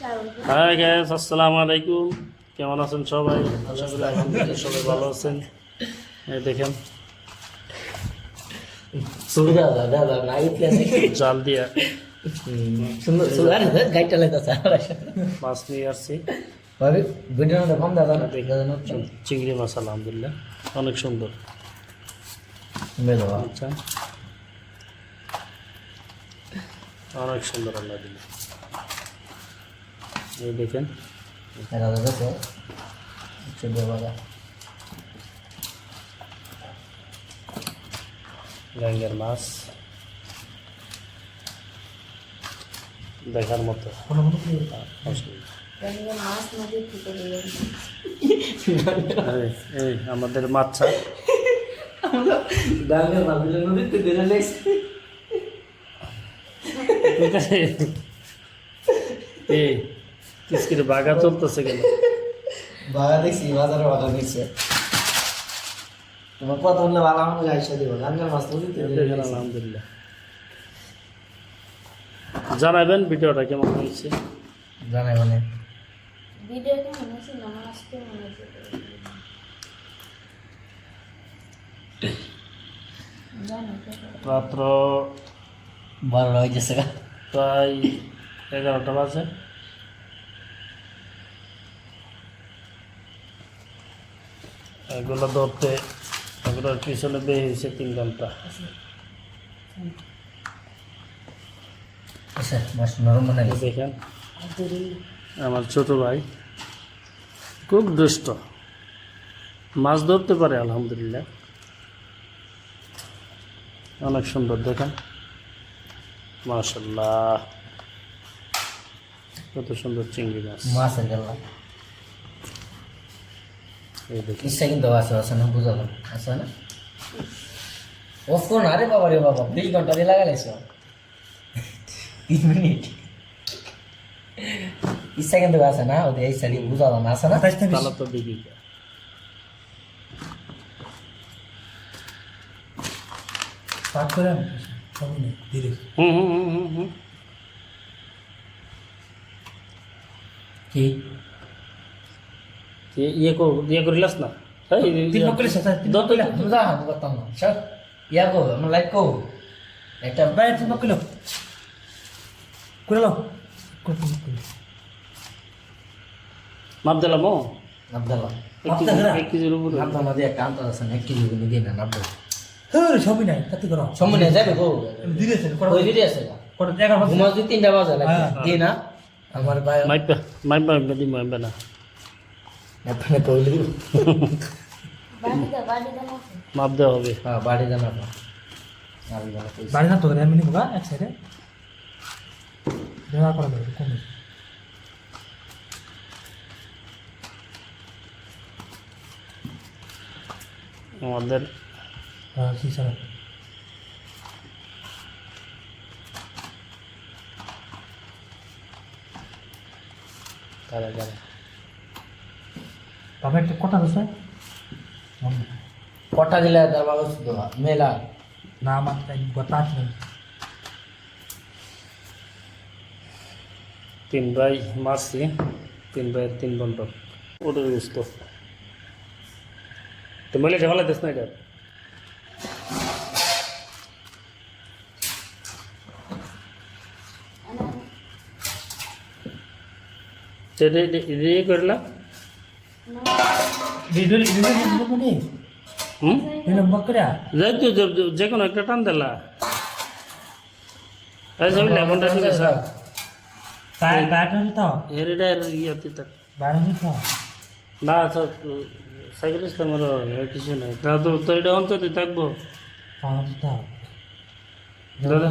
Hi guys, আসসালামু আলাইকুম। কেমন আছেন সবাই? আশা করি আলহামদুলিল্লাহ সবাই ভালো আছেন। এই দেখেন জাল দিয়া মাছ নিয়ে আসছি। চিংড়ি মাছ আলহামদুলিল্লাহ অনেক সুন্দর। আচ্ছা, অনেক সুন্দর আল্লাহ দিল। এই দেখেন গ্যাঙ্গের মাছ দেখার মতো। এই আমাদের মাছা এই কিসকিরে বাগা চলতেছে কেন? বাগা দেখছি, বাজারে বাগা দেখছে। তোমার কথা বললে ভালো আমাকে আইসা দিব। গাঙ্গের মাছ তো দেখেন আলহামদুলিল্লাহ। জানাবেন ভিডিওটা কেমন হয়েছে। জানাই মানে ভিডিও কেমন হয়েছে না মাছ কেমন হয়েছে রাত্র 12 হয়ে গেছে। প্রায় 11টা বাজে। এগুলো ধরতে এগুলোর পিছনে বের হয়েছে 3 ঘন্টা। আচ্ছা, মাছ নরম মানে দেখেন আমার ছোট ভাই খুব দুষ্ট, মাছ ধরতে পারে আলহামদুলিল্লাহ, অনেক সুন্দর। দেখেন মাশাআল্লাহ কত সুন্দর চিংড়ি মাছ। মাছের গেলা এই দেখেন ইচ্ছা কিন্তু আছে না, বুঝালাম আছে না। ও ফোন আরে বাবা রে বাবা, 2 ঘন্টা দিয়ে লাগাইছ 3 মিনিট। ইচ্ছা কিন্তু আছে না, ওদের এই সাইড বুঝালাম আছে না। তাহলে তো দেখি পাক করে সামনে ধীরে হুম কি ইয়ে করিলাস না। তিন নকলে সাথে দত কইলা বুঝা হাত করতাম না স্যার। ইয়া গো আমরা লাইক কো একটা বাইরে তিন নকলে করে লাও মাপ দিলাম। আব্দুল্লাহ 1 কেজির উপরে আব্দুল্লাহ দিয়ে কাম তো আছে 1 কেজি করে দিন না আব্দুল্লাহ। হ্যাঁ সবই নাই তাতে করো সম্মনে যাবে গো ধীরে ধীরে কই দিদি আছে করো 11 বাজে ঘুমাস 3টা বাজে লাগে দি না আমার ভাই মাইপা দি মাইপা না আপনি কইলি বাড়িতে না মাপ দেওয়া হবে। হ্যাঁ বাড়ি জানা না আমি বলা কইছি বাড়ি না তো আমি নিব গা এক সাইডে দেখা করা যাবে কম আমাদের হ্যাঁ কি স্যার তারা তবে একটা কথা আছে কটা দিলে দরবাজা শুধু মেলা না আমার তাই কথা আছে 3 ভাই মারছি, 3 ভাইয়ের 3 বন্ধ ওদের বুঝতো তো মেলে ঝামেলা দিস না। এটা ইয়ে করলাম। ভিডিও মানে হুম এনে বকরা যাই তো যে কোনো একটা টান দিলা। লেমনটা ঠিক আছে তাই ব্যাটারি তো হেরিটা ইয়াতে থাক ব্যাটারি তো না স্যার সাইকেল ইসলামের কিছু নাই। তা তো এটা অন্তত থাকবো পাঁচটা দাদা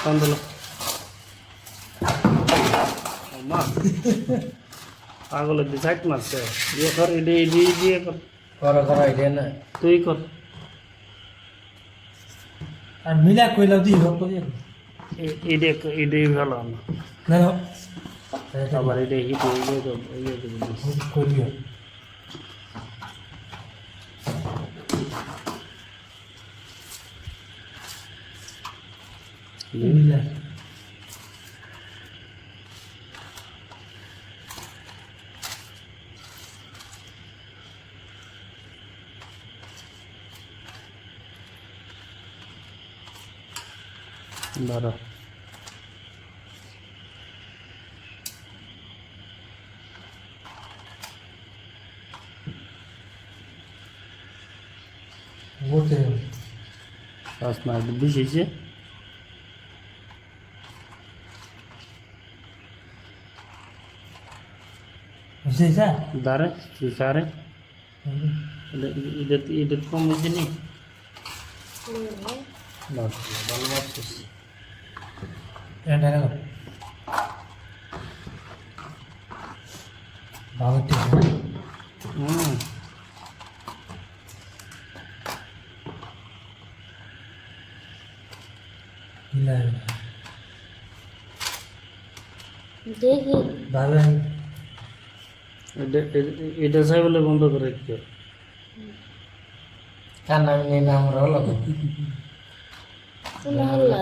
টান দিল মা পাগলের দিয়ে সাইড মারছে। ইয়ে কর ইয়ে কর করো এটা না তুই কর। আর মিলা কইলা দি হোক তো এটাই ভালো না না না আবার এটা হিট ইয়ে কইলিও মিলা ধরো বলতে পাঁচ না বেশি হয়েছে বুঝছিস স্যার দাঁড়ে তুই সারে এটা কম হয়েছে নি ভালো ভাবছিস এটা গেল বাবা ঠিক আছে হুম মিলাই দেখি বাবা এটা চাই বলে বন্ধ করে কেউ কার নাম নিয়ে নাম হলো তুমি হল্লা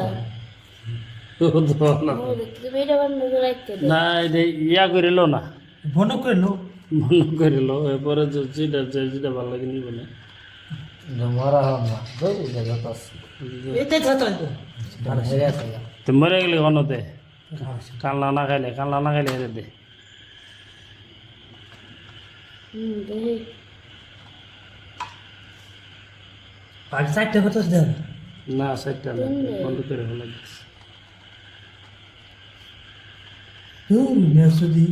না তুমি এটা বন্ধ করে রাখতে দে না এটা ইয়া করিল না বন করলো মনে করিল এরপরে যেটা যেটা ভালো লাগে নিব না মরা হল না বুঝলি যত এটাই ছাত্র হেরে আছে তো মরে গেলে অনতে কালনা না খাইলে হেরে দে দেখি পাঁচ চারটে কত দেন না সেটা না বন্ধ করে হলো মেসুদি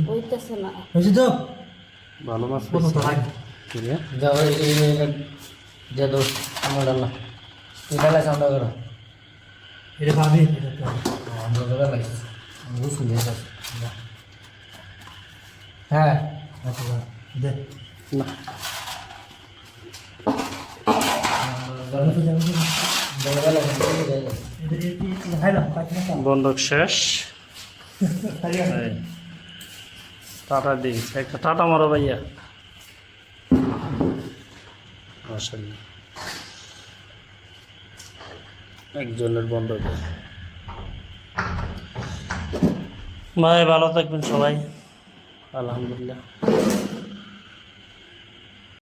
ওইটাছে না বুঝছি তো ভালো মাছ কোনো তো হয় কি রে? যাও যে দোষ আমার আল্লাহ এটা লাগে আমরা করো এটা পাবি এটা তো আমরা করে লাগে বুঝুন হ্যাঁ আচ্ছা দে না বন্ধক শেষ এই, টাটা দিই একটা টাটা মারো ভাইয়া মাশাআল্লাহ একজনের বন্ধক ভাই ভালো থাকবেন সবাই আলহামদুলিল্লাহ